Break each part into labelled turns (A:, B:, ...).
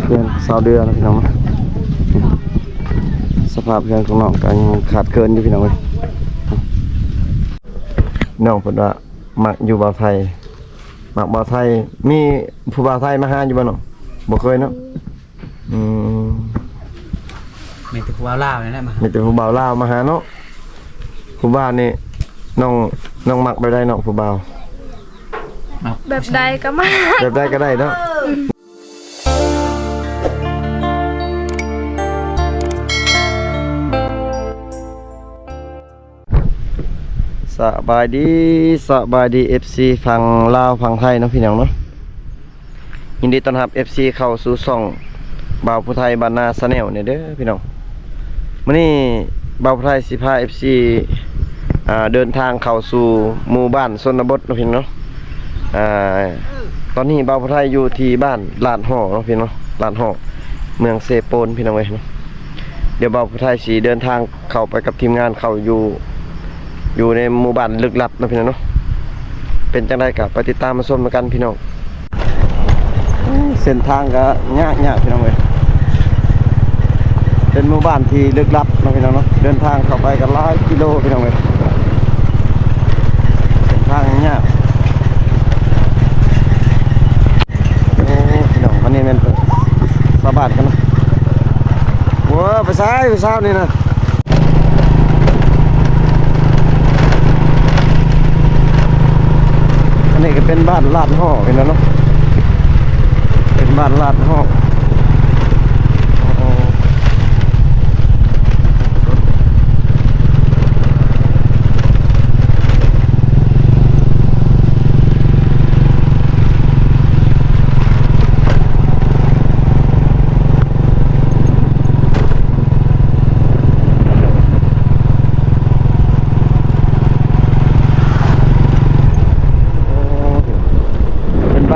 A: เพื่อนสาวเดือนนะพี่น้องสภาพเพื่อนของน้องก็ยังขาดเกินอยู่พี่น้องเลยน้องเพิ่นว่ามักอยู่บ่าวไทยมักบ่าวไทยมีผู้บ่าวไทยมาหาอยู่บ่เนาะบ่เคยเนาะ
B: มีแต่ผู้บ่าวลาวนี่แหละมา
A: มีแต่ผู้บ่าวลาวมาหาเนาะผู้บ่าวนี่น้องมักแบบใดเนาะผู้บ่าว
C: แบบใดก็มา
A: แบบใดก็ได้เนาะสบายดี FC ฝั่งลาวฝั่งไทยเนาะพี่น้องเนาะยินดีต้อนรับ FC เข้าสู่ช่องบ่าวผู้ไทยบ้านนาชาแนลเนี่ยเด้อพี่น้องมื้อนี้บ่าวผู้ไทยสิพา FC เดินทางเข้าสู่หมู่บ้านชนบทเนาะพี่น้องเนาะตอนนี้บ่าวผู้ไทยอยู่ที่บ้านลาดห่อเนาะพี่น้องลาดห่อเมืองเซโปนพี่น้องเอ้ยเนาะเดี๋ยวบ่าวผู้ไทยสิเดินทางเข้าไปกับทีมงานเข้าอยู่ในหมู่บ้านลึกลับนะพี่น้องเนาะเป็นจังได๋ก็ไปติดตามมาชมกันพี่น้องเส้นทางก็ยากพี่น้องเอ้ยเป็นหมู่บ้านที่ลึกลับนะพี่น้องเนาะเดินทางเข้าไปกันหลายกิโลพี่น้องเอ้ยเส้นทางยากพี่น้องวันนี้แม่นสะบาดกันนะโว้ไปซ้ายนี่นะอันนี้ก็เป็นบ้านลาดห่อเห็นแล้วเนาะเป็นบ้านลาดห่อ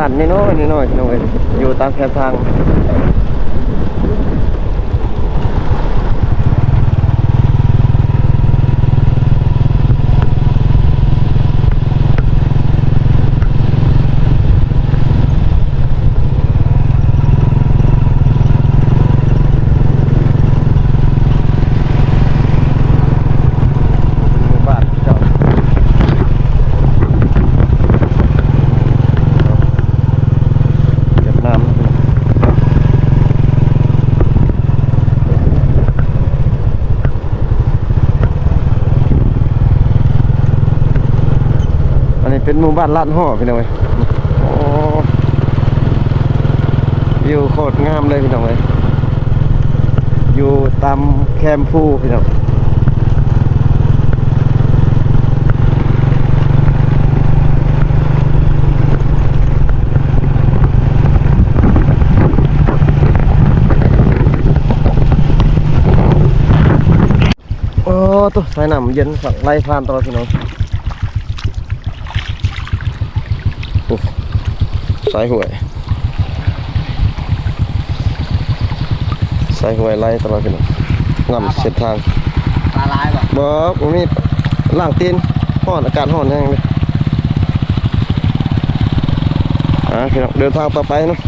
A: บ้านน้อยน้อยอยู่ตามแคมทางเป็นหมู่บ้านลาดห่อพี่น้องเอ้ยโอ้วิวโคตรงามเลยพี่น้องเอ้ยอยู่ตามแคมป์ฟูพี่น้องโอ้ตัวสายน้ำเย็นฝั่งไล่ผ่านตลอดพี่น้องสายหวยไล่ตลอดกันงำเส้นทาง
B: ปลาลายบ่
A: ผมมีล่างตีนห้อนอากาศห้อนแห้งเลยพี่น้องเดินทางต่อไปเนาะ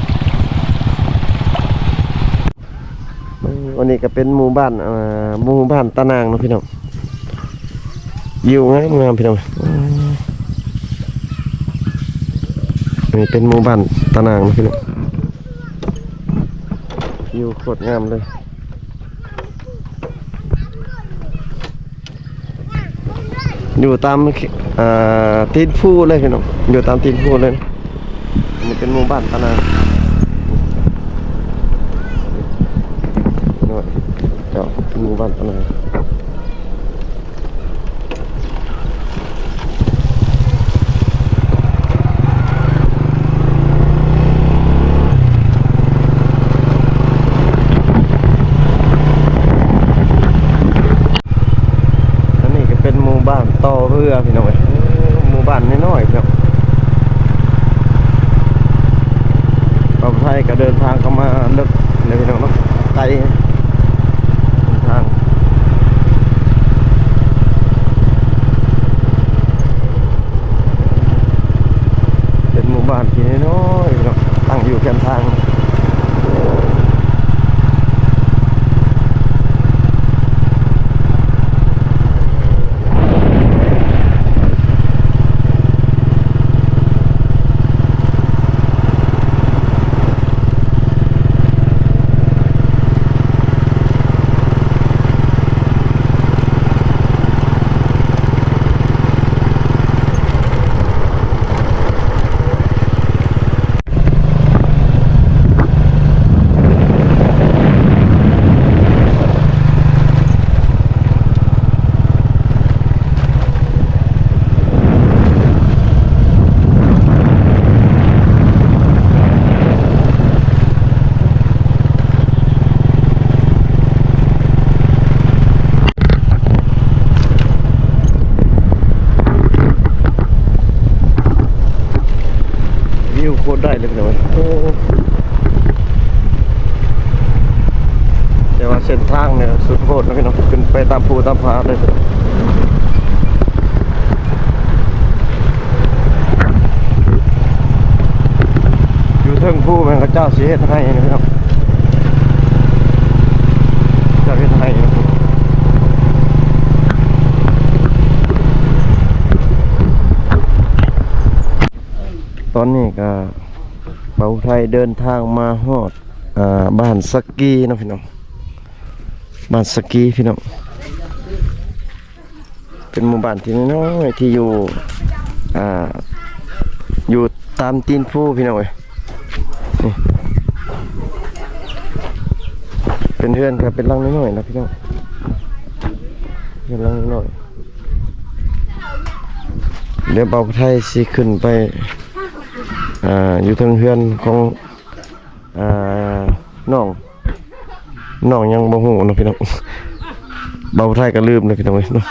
A: วันนี้ก็เป็นหมู่บ้านตะนางเนาะพี่น้องอยู่งามพี่น้องนี่เป็นหมู่บ้านตะนางนะพี่น้องอยู่โคตรงามเลยอยู่ตามตีนฟูเลยพี่น้องอยู่ตามตีนฟูเลยนี่เป็นหมู่บ้านตะนางนี่เจ้าเป็นหมู่บ้านตะนางบ้านต่อเรือพี่น้องหมู่บ้านน้อยๆพี่น้องบ่าวไทยก็เดินทางเข้ามาลึกเลยพี่น้องเนาะไกลทางเป็นหมู่บ้านที่น้อยๆพี่น้องตั้งอยู่แคมป์ทาง ทางเนี่ยสุดโหดนะพี่น้องขึ้นไปตามภูตามผาเลยอยู่เทิงภูแม่งพระเจ้าสิเฮ็ดให้นะพี่น้องเจ้าเฮ็ดให้นะตอนนี้ก็เบาไทยเดินทางมาฮอดบ้านสกีเนาะพี่น้องบ้านสกีพี่น้องเป็นหมู่บ้านที่น้อยที่อยู่อยู่ตามตีนภูพี่น้องเอ้ยนี่เป็นเรือนครับเป็นหลังน้อยๆนะพี่น้องเป็นหลังน้อยเดี๋ยวเบาไทยสิขึ้นไปอยู่ทางเรือนของน้องยังบ่ฮู้เนาะพี่น้องเบาไทยก็ลืมเลยพี่น้องเอ้ยเนาะ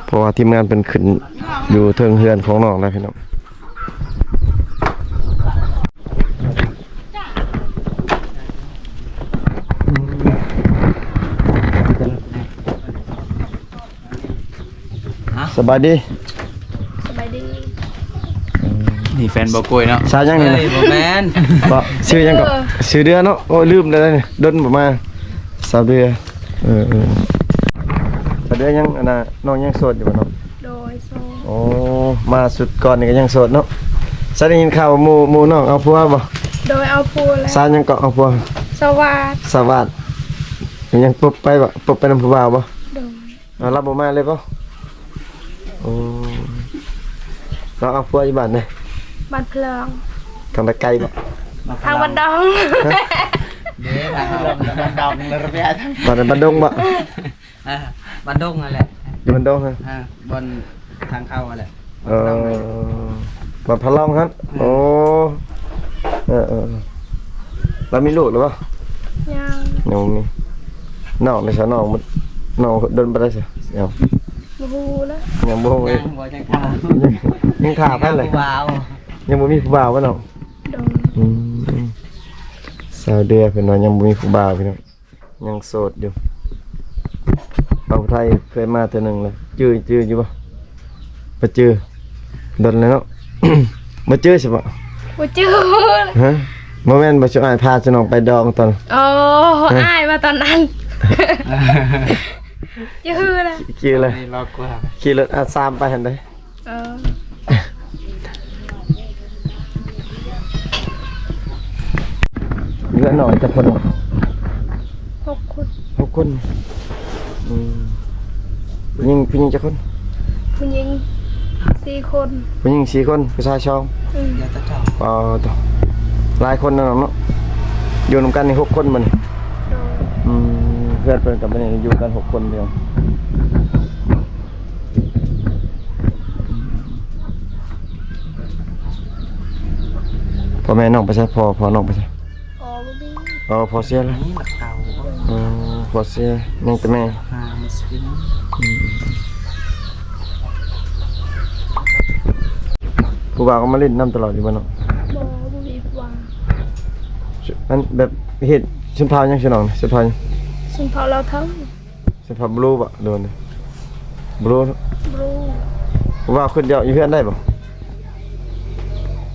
A: เพราะว่าทีมงานเป็นขึ้นอยู่เทิงเรือนของน้องแล้วพี่น้องสบายดี
C: สบายดี
B: นี่แฟนบ่กล้วยเนาะ
A: ชายังนี่นะ
B: บ่แม่น
A: บ่ชื่อยังก็ชื่อเดือนเนาะโอ้ลืมเลยนี่ดนบ่มาสาวเดือนสาวเดือนยังอันน่ะน้องยังโสดอยู่บ่เนาะ
C: โดยโซ
A: โอ้มาสุดก่อนนี่ก็ยังโสดเนาะซะได้ยินข่าวว่าหมู่น้องเอาผัวบ่
C: โดยเอาพูแล้ว
A: ซายังก็เอาผัว
C: สวัสด
A: สวัสดิ์ยังปุ๊บไปบ่ปุ๊บไปนำผู้บ่าวบ่
C: โดย
A: เอารับบ่มาเลยบ่โอ้เราเอาผัวอยู่บ้านเด้
C: บ้านเพลิง
A: ทางตะไกลบ่
C: ทางบันดอง
B: เด้ทางดำๆระเบียด
A: บ้านบ้านดงบ่
B: บ้านดงนั่นแหละ
A: อยู่บ้านดงฮะ
B: บนทางเข้านั่นแหละ
A: บ้านพะลองครับโอ้เรามีลูกหรือเปล่า
C: ยัง
A: ยังมีน้องในสาวน้องมันน้องเดินไปได้สิยัง
C: บูฮูแล้ว
A: ยังบ่เว้ย
B: บ่จังเข้า
A: ยังถ่าไปเลย
B: ว้าว
A: ยังบ่มีผู้บ่าววะน้อง
C: โดย
A: สาวเดือเพิ่นว่ายังบ่มีผู้บ่าวพี่น้องยังโสดอยู่เอาไทยเคยมาเทื่อนึงเลยจื้ออยู่บ่บ่จื้อโดนแล้วเนาะ บ่จื้อใช่บ่
C: บูจื้อ
A: ฮะบ่แม่นบ่สิอ้ายพาเจ้าน้องไปดองตอน
C: โอ้อ้ายมาตอนนั้นจื้อเลย
A: ขี่เลย
B: นี่รอกว่า
A: ขี่รถอา3ไปหั่นเด้
C: เออ
A: เหลือหน่อยจะคน
C: 6 คน
A: 6คนผู้หญิงจะคน
C: ผู้หญิง4 คน
A: ผู้หญิง4คนผู้ชาย2
B: อย่าตะเจ้า
A: ต่อหลายคนนะเนาะอยู่นำกันนี่6คนมัน
C: โดย
A: เพื่อนเพิ่นกับมันนี่อยู่กัน6คนเดียวพ่อแม่น้องไปใช่พ่อน้องไปใช่
C: อ๋อบ่มี
A: พอเสียแล้ว
B: นี่บักเตา
A: พอเสียยังแต่แม่
B: หามาสกิน
A: ผู้บ่าวก็มาเล่นน้ำตลอดอยู่บ้านเนาะ
C: บ่มีวาง
A: มันแบบเฮ็ดชุนพาวยังชุนน้องชุนพาวยัง
C: ซึ่งพอเราทั้ง
A: ชุนพาวบลูบ่โดนบลู
C: บลู
A: ผู้บ่าวขึ้นเดียวอยู่เพื่อนได้บ่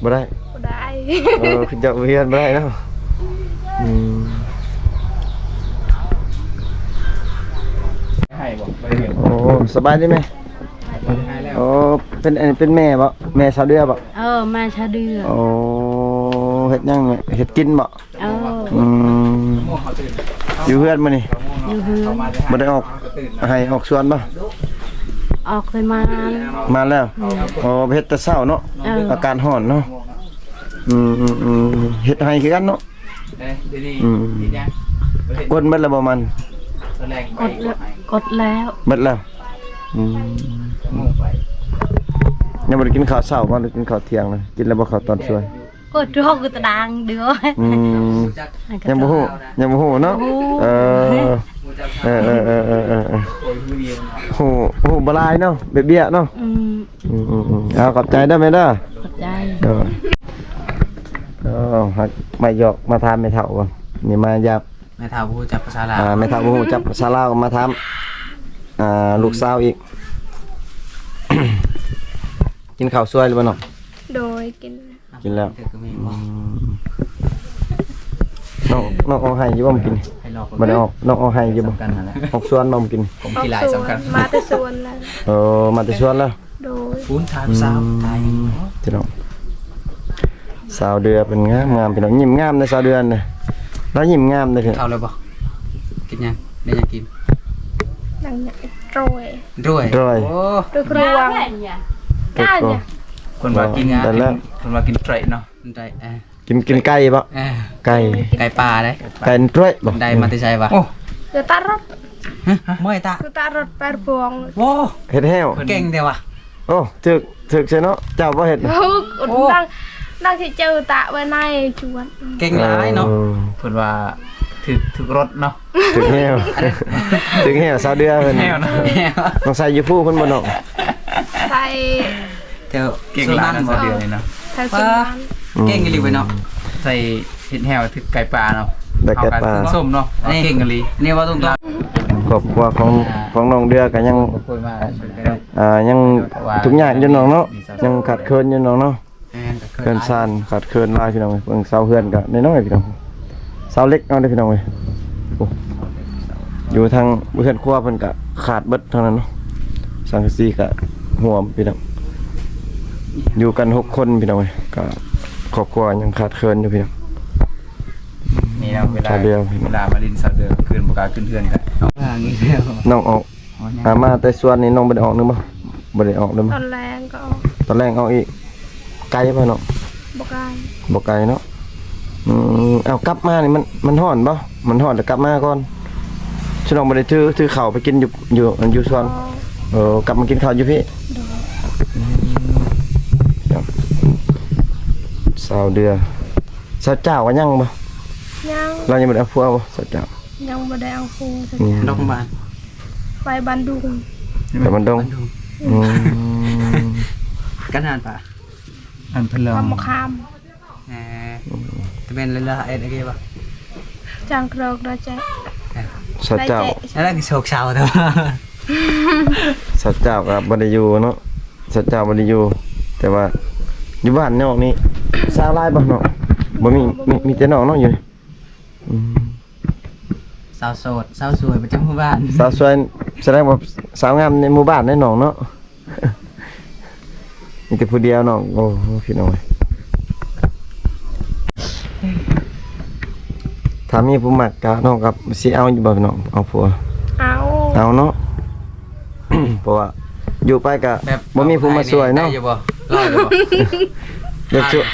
A: บ่ได้
C: บ่ได้
A: ขึ้นเดียวอยู่เพื่อนบ่ได้เนาะ
B: ให้บ่ไปเรียน
A: โอ้สบายดีไหม
B: ให้แล้ว
A: โอ้เป็นแม่บ่แม่ชาวเดือบ่
D: มาชาเดือ
A: โอ้เฮ็ดยังเนี่ยเฮ็ดกินบ่ อืมอยู่เพื่อนมื้อนี่
D: อยู่เฮือ
A: บ่ได้ออกให้ออกสวนบ่
D: ออกเลยมา
A: มาแล้วโอ้เฮ็ดแต่เช้าเนาะอาการร้อนเนาะเฮ็ดให้คือกันเนาะ
B: ดีดีดีนะ
A: กดเบิดแล้วบ่มัน
D: กดแล้ว
A: เบิดแล้วยังบ่ได้กินข้าวเช้าบ่ได้กินข้าวเที่ยงเลยกินแล้วบ่ข้าวตอนช่วย
D: กดรอกกดตะดังเดือ
A: ยังบ่ฮู้เนาะฮู้บ่หลายเนาะเบี้ยๆเนาะเอาขอบใจได้ไหมเด้อก
D: ดใจ
A: เด้อฮักไม่หยอกมาทานไม่เท่าก่อนนี่มา
B: แม่เฒ่าผู้จับภาษาลาว
A: ไม่ทำหูจับซาลาวมาทำลูกสาวอีก กินข้าวสวยหรือเปล่าเนาะ
C: โดยกิน
A: กินแล้ว
B: เธอก็มีบ่
A: น้องเอาให้อยี่บ่มกิน
B: ให้รอ
A: บ่ได้ออกน้องเอาให้อยี่บ่
B: สำคัญนั่นแหละ
A: ออกสวนบ่มกิน
B: ผมกีฬาสำคัญ
C: มาแต่สวนแล้ว
A: มาแต่สวนแล้ว
C: โดย
B: ปูนทางสาวไทย
A: พี่น้องสาวเดือเป็นงามพี่น้องยิ้มงามในสาวเดือนเลยแล้วยิ้มงามเลยพี่น้อง
B: เข้าเลยบ่กินยังได้ยังกิน
C: นั่งเนี่ยโรย
B: ด้วยโอ้
C: โดยครวงก้าวเนี่ย
B: คนว่ากิน
A: แต่แล้ว
B: คนว่ากินไตรเนาะไตร
A: กินไก่ปะไก่
B: ไก่ปลาได้
A: ไก่ด้วยบ่
B: ได้มาที่ใช่ปะโอ้
C: คือตารถ
B: เมื่อยตา
C: คือตารถแปดพวง
B: โว้
A: เฮ็ดแห้ว
B: เก่งเดียวว่ะ
A: โอ้ถึกใช่เนาะเจ้าบ่เฮ็ด
C: นั่งที่เจอตะไว้ในชวน
B: เก่งหลายเนาะเพิ่นว่าถึกรถเนาะ
A: ถึกแห้วถึกแห้วสาวเดือเพิ่น
B: แนวเนาะ
A: ต้องใส่อยู่ผู้เพิ่นบ่เนาะ
C: ไทย
B: เดี๋ยวเก่งหลายเนาะเดียวนี่เนาะ
C: ไทยสุพรรณ
B: เก่งกันลีไปเนาะใส่เห็ดแหวถึกไก่ปลาเนาะ
A: ได้ไก่ปลา
B: ส้มเนาะนี่เก่งกันลีนี่ว่าตรง
A: ครอบครัวของน้องเดือก็ยัง
B: ๆคุยมา
A: ยังทุกอย่างอยู่น้องเนาะยังขาดเคินอยู่น้องเนาะเคินซ่านขาดเคินหลายพี่น้องเอ้ยเบิ่งเสาเฮือนก็น้อยๆพี่น้องเสาเล็กเอาได้อพี่น้องเอ้ยโอ้อยู่ทางเฮือนครัวเพิ่นก็ขาดเบิดเท่านั้นเนาะสังกะสีก็ห่วมพี่น้องอยู่กัน6คนพี่น้องเอ้ยก็ครอบครัวยังขาดเคินอยู่พี่น้อง
B: นี่เนาะเวลา
A: ชาเดียว
B: มาดินซาเดือคืนบ่กล้าขึ้นเทือนกันอย่างนี้แล้ว
A: น้องออกมาแต่ส่วนนี้น้องบ่ได้ออกนึงบ่บ่ได้ออกนึง
C: ตอนแรงก็ออก
A: ตอนแรกออกอีกไกลป่ะเนาะ
C: บกาย
A: บ่ไกลเนาะเอากลับมานี่มันฮ้อนบ่มันฮ้อนแล้วกลับมาก่อนฉันน้องบ่ได้ถือข้าวไปกินอยู่สวนกลับมากินข้าวอยู่พี่สาวเดือสาวเจ้าก็ยังบ่
C: ยัง
A: เรายังบ่ได้เอาผัวบ่สาวเจ้า
C: ยังบ่ได้เอาฟูสัก
B: ดอกบาน
C: ไปบันดุง
A: แต่มันดงอืม
B: กันนานป่ะอันเพิ่นเริ่
C: ค
B: ม
C: มคาม
B: จะเป็นเรื่องอะไรกันป่ะ
C: จางกรอกได้ใจ
A: สาวเจ้า
B: แล้วก็โชคชาวเถอะ
A: สาวเจ้าก็บ่ได้อยู่เนาะสาวเจ้าบ่ได้อยู่แต่ว่าอยู่บ้านนอกนี่สาวหลายบ่เนาะบ่มีแต่น้องเนาะอยู่นี่
B: สาวโสดสาวสวยประจำหมู่บ้าน
A: สาวสวยแสดงว่าสาวงามในหมู่บ้านในหนองเนาะ มีแต่ผู้เดียวน้องโอ้พี่น้อยถ้ามีผู้มักก็น้องกับสิเอาอยู่บ่พี่น้องเอาผัว
C: เอา
A: เนาะ เพราะว่าอยู่ไปก็บ่มีผู้มาช่วยเนาะ
B: ได้อยู่บ่รอดอยู่บ่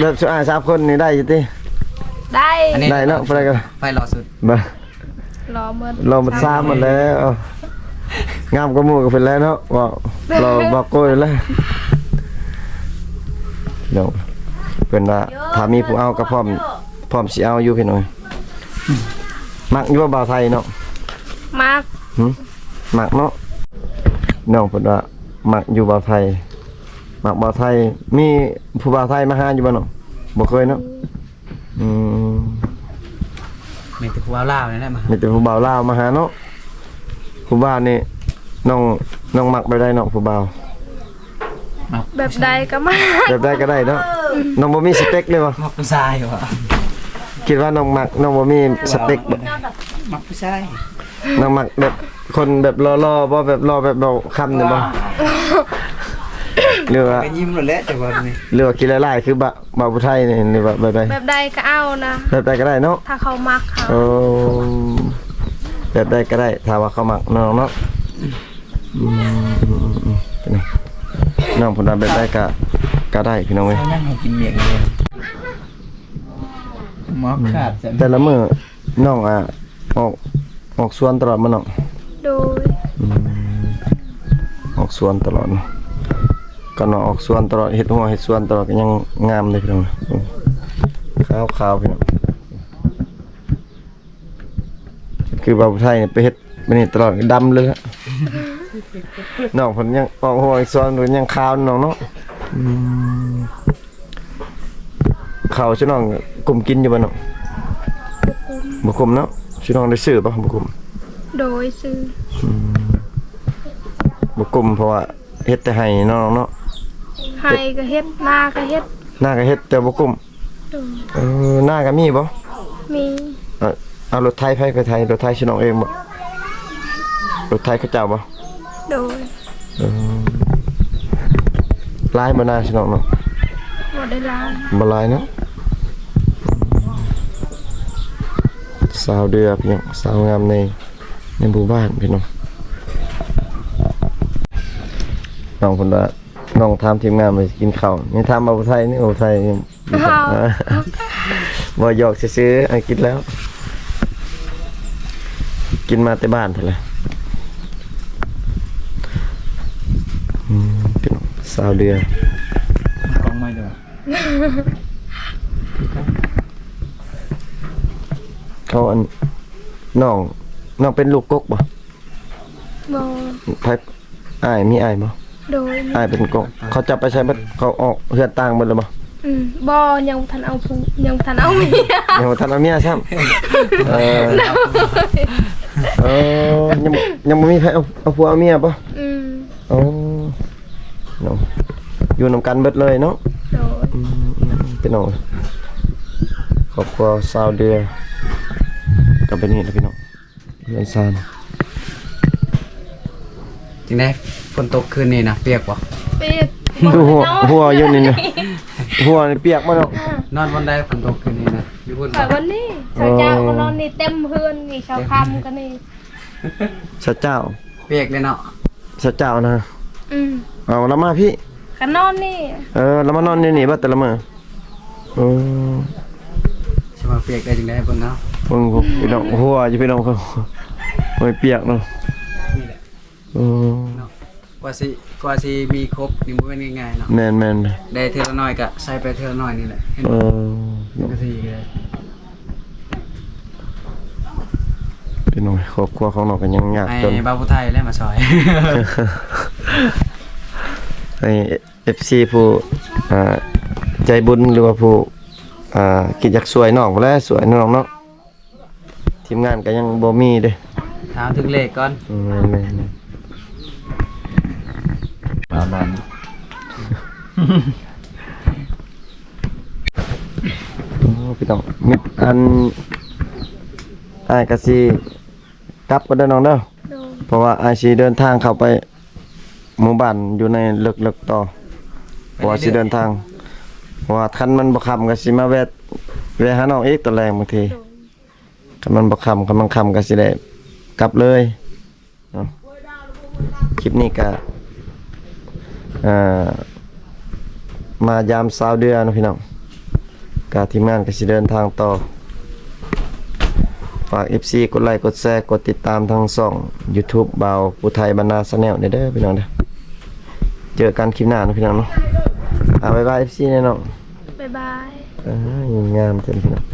A: แบบช่วยสามคนนี่ได้อยู่ติ
C: ได้
A: ได้เนาะไปก็
B: ไปรอสุด
A: บ่
C: รอเมื่อ
A: เรามันซ้ำหมดแล้วงามกว่าหมู่ก็เป็นแล้วเนาะว่าเราบอกโกยแล้วเดี๋ยวเพิ่นว่าถ้ามีผู้เอาก็พร้อมสิเอาอยู่พี่น้อยมักอยู่บ่าวไทยเนาะ
C: มาก
A: มักเนาะน้องเพิ่นว่ามักอยู่บ่าวไทยมักบ่าวไทยมีผู้บ่าวไทยมาหาอยู่บ่เนาะบ่เคยเนาะอืม
B: มีแต่ผู้เอาลาวนี่แหละมา
A: มีแต่ผู้บ่าวลาวมาหาเนาะผู้บ่าวนี่น้องมักไปได้เนาะผู้บ่าว
C: แบบใดก็มา
A: แบบได้ก็ได้เนาะน้องบ่มีสเปคเลยบ่
B: มักผู้ชายว่ะ
A: คิดว่าน้องมักน้องบ่มีสเปคบ่
B: มักผู้ชาย
A: น้องมักแบบคนแบบรอๆบ่แบบรอแบบเบาคำนี่บ่หรือว่า
B: ก็ยิ้มหมดแล้วแต่ว่านี่
A: หรือว่ากินหลายๆคือบ่าวผู้ไทยนี่หรือว่าแบบใด
C: แบบใดก็เอานะ
A: แบบใดก็ได้เนาะ
C: ถ้าเขามักเขา
A: โอ้แบบใดก็ได้ถ้าว่าเขามักน้องเนาะเป็นไงน้องเพิ่นว่าแบบใดก็ได้พี่น้องเว้ย
B: เขานั่งให้กินเมียงเลยหมอขาด
A: แต่ละมื้อน้องออกสวนตลอดมื้อน้อง
C: โดย
A: ออกสวนตลอดเนาะก็น้องออกสวนตลอดเฮ็ดหัวเฮ็ดสวนตลอดก็ยังงามเลยพี่น้องขาวๆพี่น้องคือบ่าวไทยนี่ไปเฮ็ดบัดนี้ตลอดดำเลยละน้องเพิ่นยังออกหัวอีกสวนหรือยังขาวน้องเนาะข้าวชื่อน้องกลุ่มกินอยู่บ่เนาะ
C: กุม ม
A: บ่คุมเนาะพี่น้องได้ซื้อป่ะบ่คุม
C: โดยซื้อ
A: บ่คุมเพราะว่าเฮ็ดแต่ให้น้องเนาะ
C: ให้ก็เฮ็ดนาก็เฮ็ด
A: หน้าก็เฮ็ดแต่บ่คุม
C: โดย
A: หน้าก็มีบ่
C: มี
A: เอารถไถไปไถรถไถพี่น้องเองบ่รถไถเขาเจ้าบ่
C: โดย
A: ลายบ่น่าพี่น้องเนาะ
C: บ่ได้ล้าง
A: บ่ลายเนาะสาวเดือพี่น้องสาวงามในหมู่บ้านพี่น้องน้องเพิ่นว่าน้องถามทีมงานไปกินข้าวนี่ถามมาบ่ไทยนี่บ่ไทยบ่หยอกซื่อๆกินแล้ว กินมาแต่บ้านเท่าไหร่พี่น้องสาวเดือก
B: ล้องไม่เด้อ
A: เขาอันน้องเป็นลูกกกบ่
C: บ่
A: ไผอ้ายมีอ้ายบ่
C: โดย
A: อ้ายเป็นกกเขาจับไปใช้บัดเขาออกเฮือนต่างเบิดแล้วบ่
C: บ่ยังทันเอาผู้ยังทันเอาเมีย
A: ยังบ่ทันเอาเมียซ้ำยังบ่มีไผเอาผัวเอาเมียบ่ อ๋อเนาะอยู่นำกันเบิดเลยเนาะ
C: โดย
A: พี่น้องครอบครัวสาวเดือก็เป็นนี่แหละพี่น้องเรียนซาน
B: จริงได้ฝนตกคืนนี้นะเปียกบ่
C: เปียก
A: ดูหัวอยู่นี่นะหัวนี่เปียกมาเนาะ
B: นอนวันใดฝนตกคืนนี้นะอยู่พุ่น
C: แต่วันนี้ชาวเจ้าก็นอนนี่เต็มเฮือนนี่ชาวคำก็นี่
A: สะเจ้า
B: เปียกเลยเนาะ
A: สะเจ้านะ เอาละมาพี่
C: ก็นอนนี่
A: เรามานอนนี่บ่แต่ละมื้อ
B: ใช่ว่าเปียกได้จริงได้เบิ่งเนาะ
A: เบิ่งพี่น้องหัวอยู่พี่น้องเขาโอ้ยเปียกเนาะ
B: นี่แหละ
A: เนาะ
B: กว่าสิมีครบนี่บ่เป็นง่ายๆเนาะ
A: แม่น
B: ได้เทื่อละน้อยก็ใส่ไปเทื่อละน้อยนี่แหละเห็น
A: ๆ
B: ก็สิเลย
A: พี่น้องครอบครัวของน้องก็ยังยาก
B: ให้
A: จน
B: บ่าวผู้ไทยแล้วมาซอย
A: ให้ FC ผู้ใจบุญหรือว่าผู้คิดอยากสวยน้องบ่แลสวยน้องเนาะทีมงานก็ยังบ่มีเด้
B: ถามถึงเลขก่อน
A: แม่น
B: ประมาณ
A: โอ้พี่น้องมิดอันอ้ายก็สิกลับก็ได้อน้องเด้อ
C: โดย
A: เพราะว่าอ้ายสิเดินทางเข้าไปหมู่บ้านอยู่ในลึกๆต่อเพราะว่าสิเดินทางเพราะว่าคันมันบ่ค่ำก็สิมาแวะหาน้องอีกตอนแรงบางที
C: โดย
A: คันมันบ่ค่ำคันมันค่ำก็สิได้กลับเลยเนาะคลิปนี้ก็มายามสาวเดือนนะพี่น้องกทีมงานก็สิเดินทางต่อฝาก FC กดไลค์กดแชร์กดติดตามทางช่อง YouTube บ่าวผู้ไทยบรรณาชาแนลเด้อพี่น้องเด้อเจอกันคลิปหน้านะพี่น้องเนาะบ๊ายบาย FC แน่น้อง
C: บ๊ายบาย
A: งามจังพี่น้อง